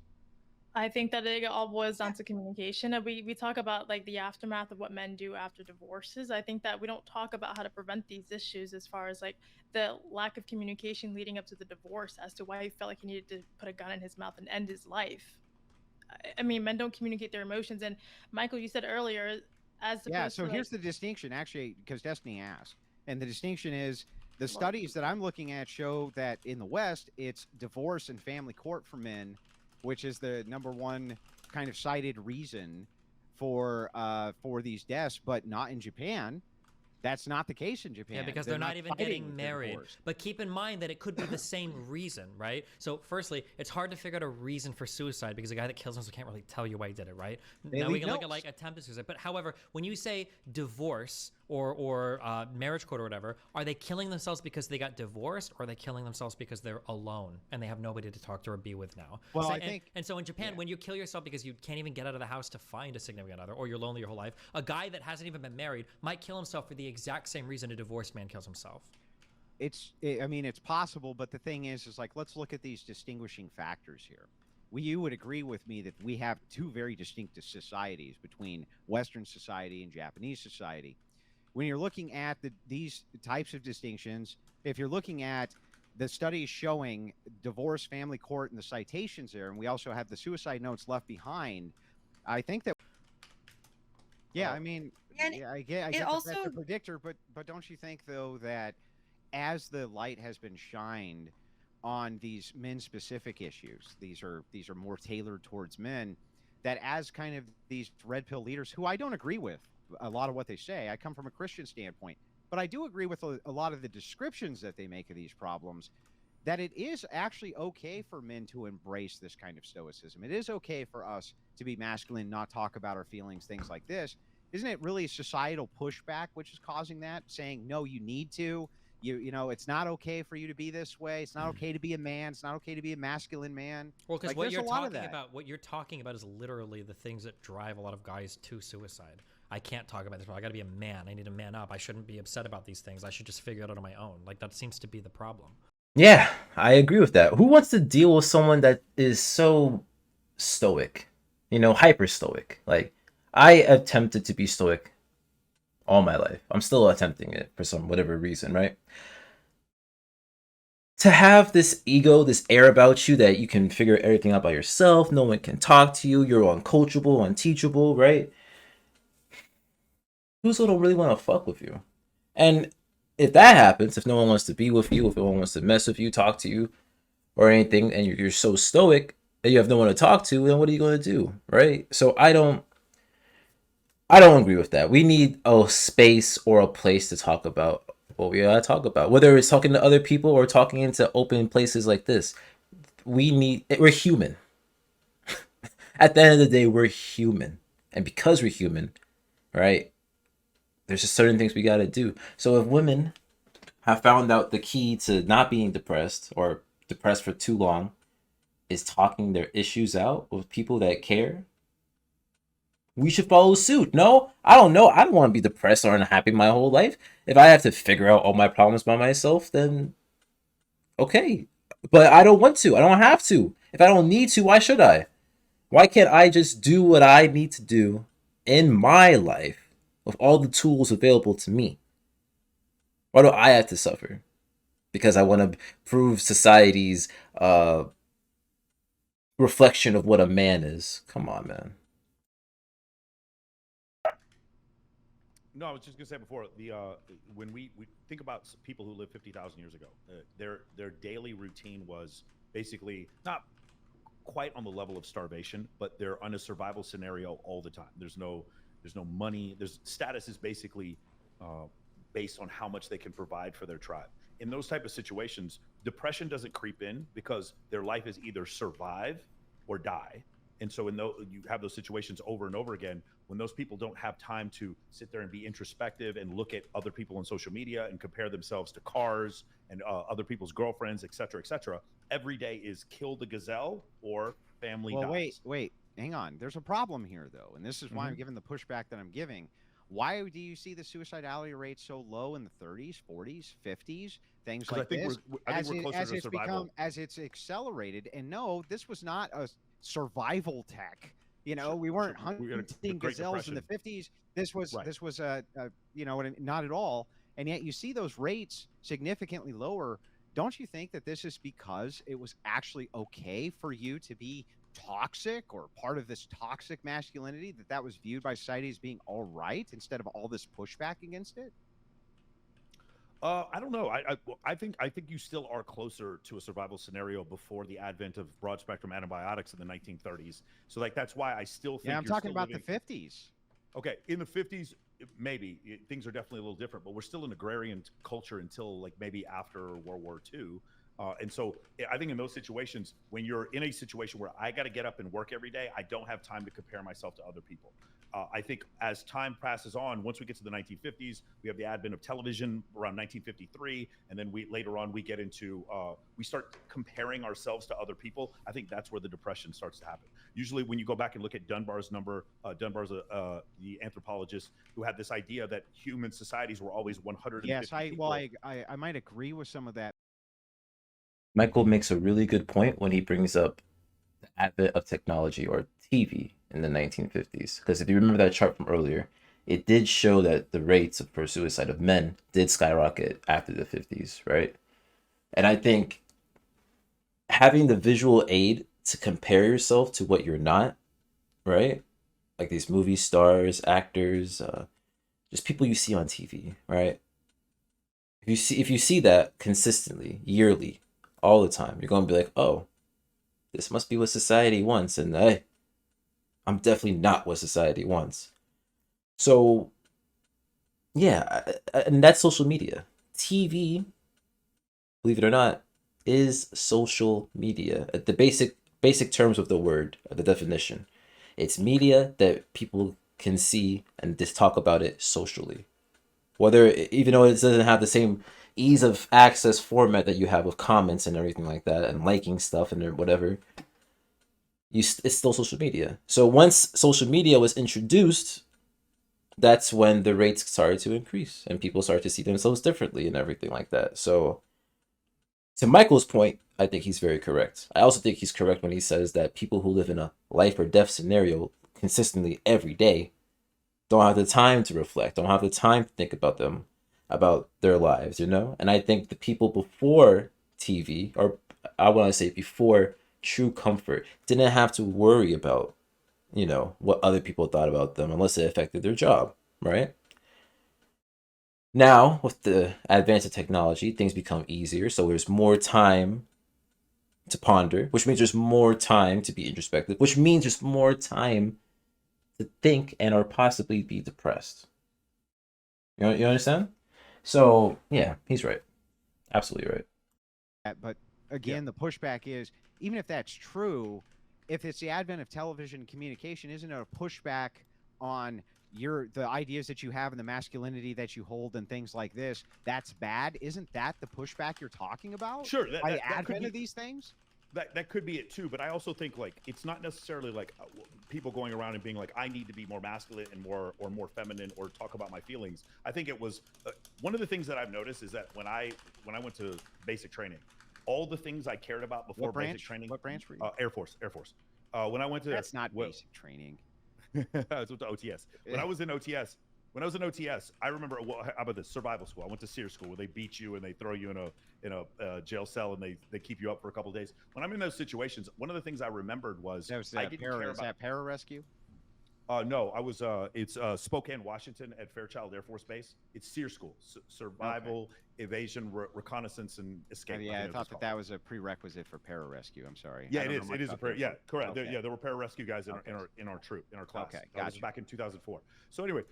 I think that it all boils down to communication. And we talk about like the aftermath of what men do after divorces. I think that we don't talk about how to prevent these issues as far as like the lack of communication leading up to the divorce as to why he felt like he needed to put a gun in his mouth and end his life. I mean, men don't communicate their emotions. And Michael, you said earlier, as Yeah, opposed so to here's like, the distinction, actually, because Destiny asked. And the distinction is the studies that I'm looking at show that in the West, it's divorce and family court for men, which is the number one kind of cited reason for these deaths, but not in Japan. That's not the case in Japan. Yeah, because they're not even fighting getting for married. divorce. But keep in mind that it could be the same reason, right? So, firstly, it's hard to figure out a reason for suicide because a guy that kills himself can't really tell you why he did it, right? They now we leave can look at notes. like attempted suicide. But however, when you say divorce or marriage court or whatever, are they killing themselves because they got divorced, or are they killing themselves because they're alone and they have nobody to talk to or be with now? Well, So- I and, think- and so in Japan, when you kill yourself because you can't even get out of the house to find a significant other, or you're lonely your whole life, a guy that hasn't even been married might kill himself for the exact same reason a divorced man kills himself. I mean, it's possible, but the thing is like, let's look at these distinguishing factors here. You would agree with me that we have two very distinct societies between Western society and Japanese society. When you're looking at these types of distinctions, if you're looking at the studies showing divorce, family court, and the citations there, and we also have the suicide notes left behind, I think that, yeah, I mean, And yeah, I get that also- that's a predictor, but don't you think though that as the light has been shined on these men-specific issues, these are more tailored towards men, that as kind of these red pill leaders, who I don't agree with a lot of what they say, I come from a Christian standpoint, but I do agree with a lot of the descriptions that they make of these problems, that it is actually okay for men to embrace this kind of stoicism. It is okay for us to be masculine, not talk about our feelings, things like this. Isn't it really societal pushback which is causing that, saying, no, you need to, you know, it's not okay for you to be this way. It's not okay to be a man. It's not okay to be a masculine man. Well, because Like, what there's you're a lot of talking that. about, what you're talking about is literally the things that drive a lot of guys to suicide. I can't talk about this. I got to be a man. I need to man up. I shouldn't be upset about these things. I should just figure it out on my own. Like, that seems to be the problem. Yeah, I agree with that. Who wants to deal with someone that is so stoic? You know, hyper stoic. Like, I attempted to be stoic all my life. I'm still attempting it for some whatever reason, right? To have this ego, this air about you that you can figure everything out by yourself, no one can talk to you, you're uncoachable, unteachable, right? Who's gonna really want to fuck with you? And if that happens, if no one wants to be with you, if no one wants to mess with you, talk to you, or anything, and you're so stoic that you have no one to talk to, then what are you gonna do, right? So I don't agree with that. We need a space or a place to talk about what we gotta talk about, whether it's talking to other people or talking into open places like this. We're human. At the end of the day, we're human, and because we're human, right? There's just certain things we gotta do. So if women have found out the key to not being depressed or depressed for too long is talking their issues out with people that care, we should follow suit. No, I don't know. I don't want to be depressed or unhappy my whole life. If I have to figure out all my problems by myself, then okay. But I don't want to. I don't have to. If I don't need to, why should I? Why can't I just do what I need to do in my life with all the tools available to me? Why do I have to suffer? Because I want to prove society's reflection of what a man is. Come on, man. No, I was just gonna say before when we think about people who lived 50,000 years ago, their daily routine was basically not quite on the level of starvation, but they're on a survival scenario all the time. There's no money. There's status is basically based on how much they can provide for their tribe. In those type of situations, depression doesn't creep in because their life is either survive or die. And so you have those situations over and over again when those people don't have time to sit there and be introspective and look at other people on social media and compare themselves to cars and other people's girlfriends, et cetera, et cetera. Every day is kill the gazelle or family dies. Wait, hang on. There's a problem here, though, and this is why I'm giving the pushback that I'm giving. Why do you see the suicidality rate so low in the 30s, 40s, 50s, things like this? I think we're closer to survival. As it's accelerated, and no, this was not a survival tech. You know, we weren't hunting gazelles in the 50s. This was not at all. And yet you see those rates significantly lower. Don't you think that this is because it was actually okay for you to be toxic or part of this toxic masculinity, that was viewed by society as being all right instead of all this pushback against it? I don't know. I think you still are closer to a survival scenario before the advent of broad spectrum antibiotics in the 1930s. So like that's why I still think. Yeah, I'm talking about the 50s. Okay, in the 50s, maybe things are definitely a little different, but we're still an agrarian culture until like maybe after World War II. And so I think in those situations, when you're in a situation where I got to get up and work every day, I don't have time to compare myself to other people. I think as time passes on, once we get to the 1950s, we have the advent of television around 1953, and then later on we get into we start comparing ourselves to other people. I think that's where the depression starts to happen. Usually, when you go back and look at Dunbar's number, Dunbar's the anthropologist who had this idea that human societies were always 150. Yes, I might agree with some of that. Michael makes a really good point when he brings up the advent of technology or TV in the 1950s. Because if you remember that chart from earlier, it did show that the rates for suicide of men did skyrocket after the 50s, right? And I think having the visual aid to compare yourself to what you're not, right? Like these movie stars, actors, just people you see on TV, right? If you see that consistently, yearly, all the time, you're going to be like, oh, this must be what society wants. And hey, I'm definitely not what society wants. So, yeah, and that's social media. TV, believe it or not, is social media. The basic terms of the word, the definition. It's media that people can see and just talk about it socially. Whether, even though it doesn't have the same ease of access format that you have with comments and everything like that and liking stuff and whatever, it's still social media. So once social media was introduced, that's when the rates started to increase and people started to see themselves differently and everything like that. So to Michael's point, I think he's very correct. I also think he's correct when he says that people who live in a life or death scenario consistently every day don't have the time to reflect, don't have the time to think about their lives, you know? And I think the people before TV, or I want to say before true comfort, didn't have to worry about, you know, what other people thought about them unless it affected their job, right? Now, with the advance of technology, things become easier, so there's more time to ponder, which means there's more time to be introspective, which means there's more time to think and or possibly be depressed. You understand? So, yeah, he's right. Absolutely right. But again, the pushback is, even if that's true, if it's the advent of television communication, isn't it a pushback on the ideas that you have and the masculinity that you hold and things like this? That's bad. Isn't that the pushback you're talking about? Sure. By the advent of these things? That could be it too, but I also think like it's not necessarily like people going around and being like, I need to be more masculine and more feminine or talk about my feelings. I think it was one of the things that I've noticed is that when I went to basic training, all the things I cared about before What branch? basic training. What branch were you? Air Force. When I went to That's not well, basic training. I was with the OTS. When I was in OTS, I remember how about this survival school. I went to SEER school where they beat you and they throw you in a jail cell and they keep you up for a couple of days. When I'm in those situations, one of the things I remembered was I didn't care Is that pararescue? No, I was. It's Spokane, Washington, at Fairchild Air Force Base. It's SEER school, survival, evasion, reconnaissance, and escape. Yeah, I thought that was a prerequisite for pararescue. I'm sorry. Yeah, it is. It is a yeah, correct. Okay. There were pararescue guys in our troop, in our class. Okay, That was gotcha. back in 2004. So anyway,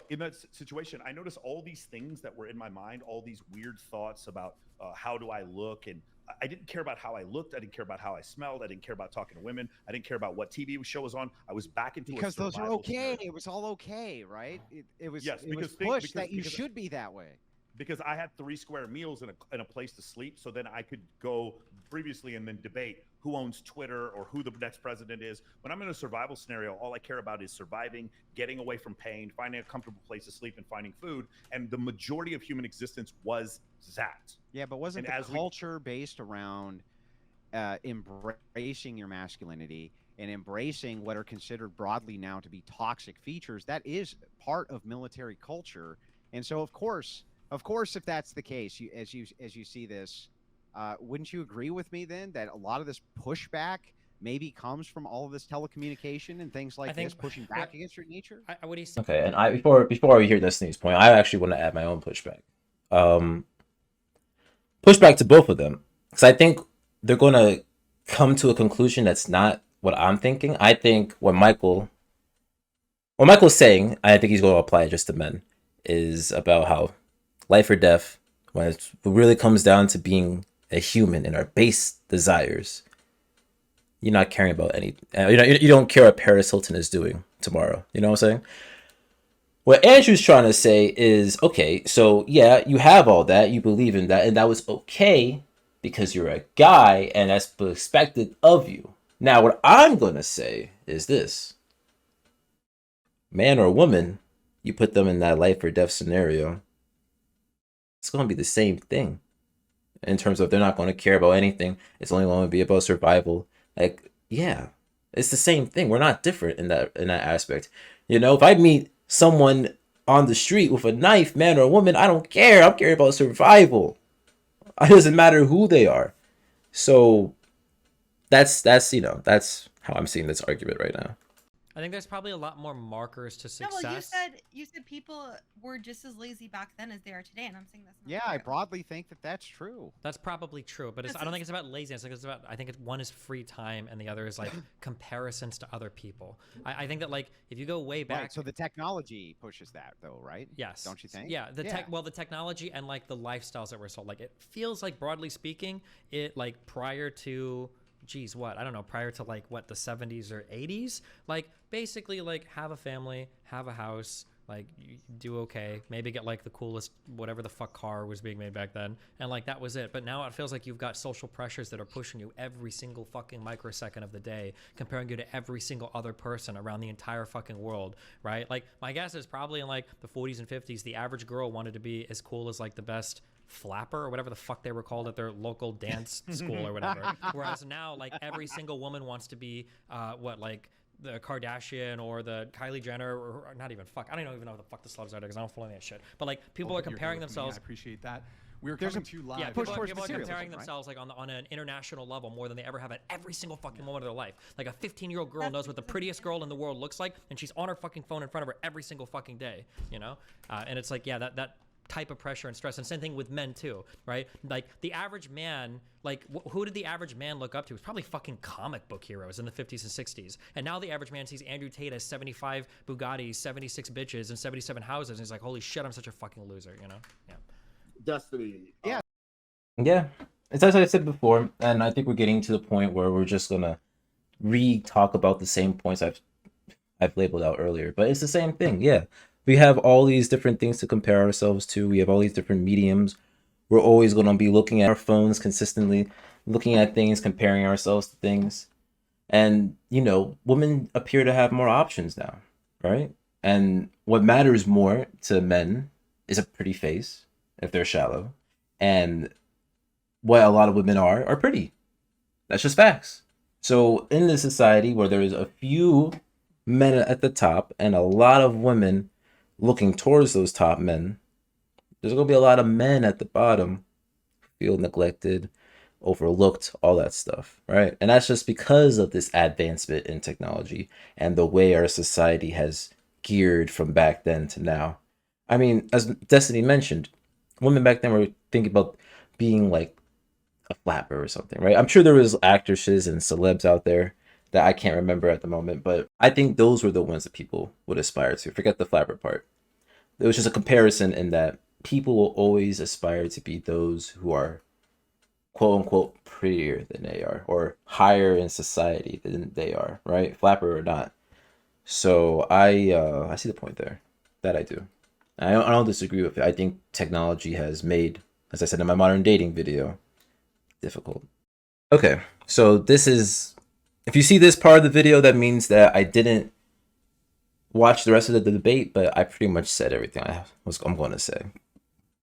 in that situation, I noticed all these things that were in my mind, all these weird thoughts about how do I look, and I didn't care about how I looked. I didn't care about how I smelled. I didn't care about talking to women. I didn't care about what TV show was on. I was back into because those are okay. scenario. It was all okay, right? It was Yes, it was pushed that you should be that way. Because I had 3 square meals and a place to sleep, so then I could go previously and then debate who owns Twitter or who the next president is. When I'm in a survival scenario, all I care about is surviving, getting away from pain, finding a comfortable place to sleep, and finding food. And the majority of human existence was that. Yeah, but wasn't And the culture based around embracing your masculinity and embracing what are considered broadly now to be toxic features? That is part of military culture. And so, of course, if that's the case, as you see this, wouldn't you agree with me then that a lot of this pushback maybe comes from all of this telecommunication and things like this pushing back against your nature? What do you say? Okay, and before we hear Destiny's point, I actually want to add my own pushback. Pushback to both of them, because I think they're going to come to a conclusion that's not what I'm thinking. I think what Michael's saying, I think he's going to apply it just to men, is about how life or death, when it really comes down to being a human and our base desires, you're not caring about any. You don't care what Paris Hilton is doing tomorrow. You know what I'm saying? What Andrew's trying to say is, okay, so yeah, you have all that, you believe in that, and that was okay because you're a guy and that's expected of you. Now, what I'm going to say is this. Man or woman, you put them in that life or death scenario, it's going to be the same thing. In terms of they're not going to care about anything. It's only going to be about survival. Like, yeah, it's the same thing. We're not different in that aspect. You know, if I meet someone on the street with a knife, man or woman, I don't care. I'm caring about survival. It doesn't matter who they are. So that's how I'm seeing this argument right now. I think there's probably a lot more markers to success. No, well, you said people were just as lazy back then as they are today, and I'm saying that's not Yeah, true. I broadly think that that's true. That's probably true, but I don't think it's about laziness. I think one is free time and the other is like comparisons to other people. I think that like if you go way back, Right, so the technology pushes that though, right? yes, Don't you think? Yeah, the technology and like the lifestyles that were sold. Like it feels like broadly speaking, it like prior to prior to like what the 70s or 80s, like basically like have a family, have a house, like you do okay, maybe get like the coolest whatever the fuck car was being made back then, and like that was it. But now it feels like you've got social pressures that are pushing you every single fucking microsecond of the day, comparing you to every single other person around the entire fucking world, right? Like my guess is probably in like the 40s and 50s, the average girl wanted to be as cool as like the best flapper or whatever the fuck they were called at their local dance school or whatever. Whereas now, like every single woman wants to be like the Kardashian or the Kylie Jenner or not even fuck. I don't even know what the fuck the celebs are because I don't follow that shit. But like people are comparing themselves. I appreciate that. We're coming too live. Yeah, push people towards are comparing materialism, themselves like on an international level more than they ever have at every single fucking moment of their life. Like a 15-year-old girl knows what the prettiest girl in the world looks like, and she's on her fucking phone in front of her every single fucking day. You know, and it's like that type of pressure and stress, and same thing with men too, right? Like the average man, like who did the average man look up to? It was probably fucking comic book heroes in the 50s and 60s, and now the average man sees Andrew Tate as 75 Bugattis, 76 bitches, and 77 houses, and he's like, holy shit, I'm such a fucking loser, you know? Yeah. Destiny. Yeah, it's as I said before, and I think we're getting to the point where we're just gonna re-talk about the same points I've labeled out earlier, but it's the same thing. Yeah, we have all these different things to compare ourselves to. We have all these different mediums. We're always going to be looking at our phones consistently, looking at things, comparing ourselves to things. And, women appear to have more options now, right? And what matters more to men is a pretty face, if they're shallow, and what a lot of women are pretty. That's just facts. So in this society where there's a few men at the top and a lot of women looking towards those top men, there's going to be a lot of men at the bottom who feel neglected, overlooked, all that stuff, right? And that's just because of this advancement in technology and the way our society has geared from back then to now. I mean, as Destiny mentioned, women back then were thinking about being like a flapper or something, right? I'm sure there was actresses and celebs out there that I can't remember at the moment, but I think those were the ones that people would aspire to. Forget the flapper part. It was just a comparison in that people will always aspire to be those who are quote unquote prettier than they are or higher in society than they are, right? Flapper or not. So I see the point there. That I do. I don't disagree with it. I think technology has made, as I said in my modern dating video, difficult. Okay, so this is, if you see this part of the video, that means that I didn't watch the rest of the debate, but I pretty much said everything I'm going to say.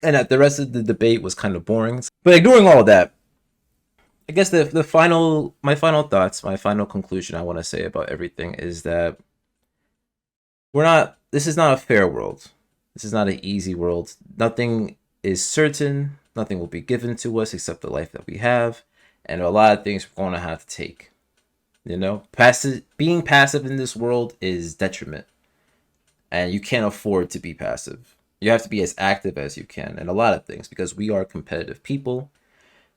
And that the rest of the debate was kind of boring. But ignoring all of that, I guess my final thoughts, my final conclusion I want to say about everything is that this is not a fair world. This is not an easy world. Nothing is certain. Nothing will be given to us except the life that we have. And a lot of things we're going to have to take. You know, being passive in this world is detriment. And you can't afford to be passive. You have to be as active as you can in a lot of things because we are competitive people.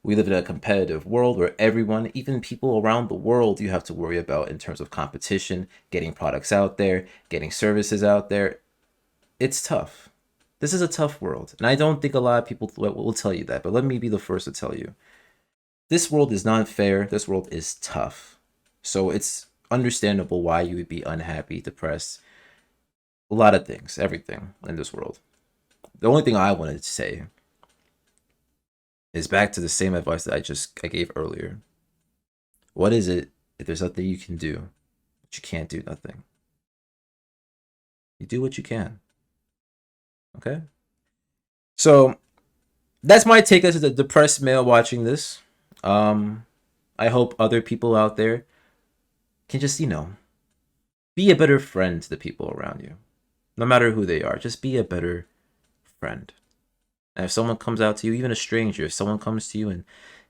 We live in a competitive world where everyone, even people around the world, you have to worry about in terms of competition, getting products out there, getting services out there. It's tough. This is a tough world. And I don't think a lot of people will tell you that, but let me be the first to tell you. This world is not fair. This world is tough. So it's understandable why you would be unhappy, depressed, a lot of things, everything in this world. The only thing I wanted to say is back to the same advice that I gave earlier. What is it if there's nothing you can do, but you can't do nothing? You do what you can. Okay? So that's my take as a depressed male watching this. I hope other people out there can just, be a better friend to the people around you. No matter who they are, just be a better friend. And if someone comes out to you, even a stranger, if someone comes to you and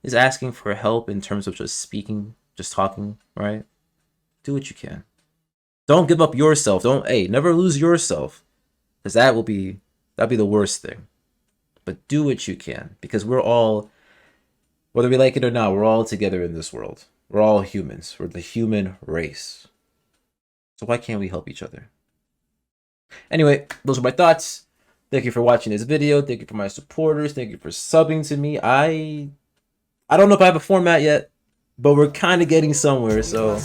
is asking for help in terms of just speaking, just talking, right? Do what you can. Don't give up yourself. Never lose yourself. Because that'd be the worst thing. But do what you can. Because we're all, whether we like it or not, we're all together in this world. We're all humans. We're the human race. So why can't we help each other? Anyway, those are my thoughts. Thank you for watching this video. Thank you for my supporters. Thank you for subbing to me. I don't know if I have a format yet, but we're kind of getting somewhere, so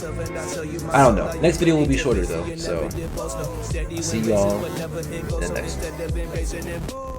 I don't know. Next video will be shorter though, so see y'all in the next one.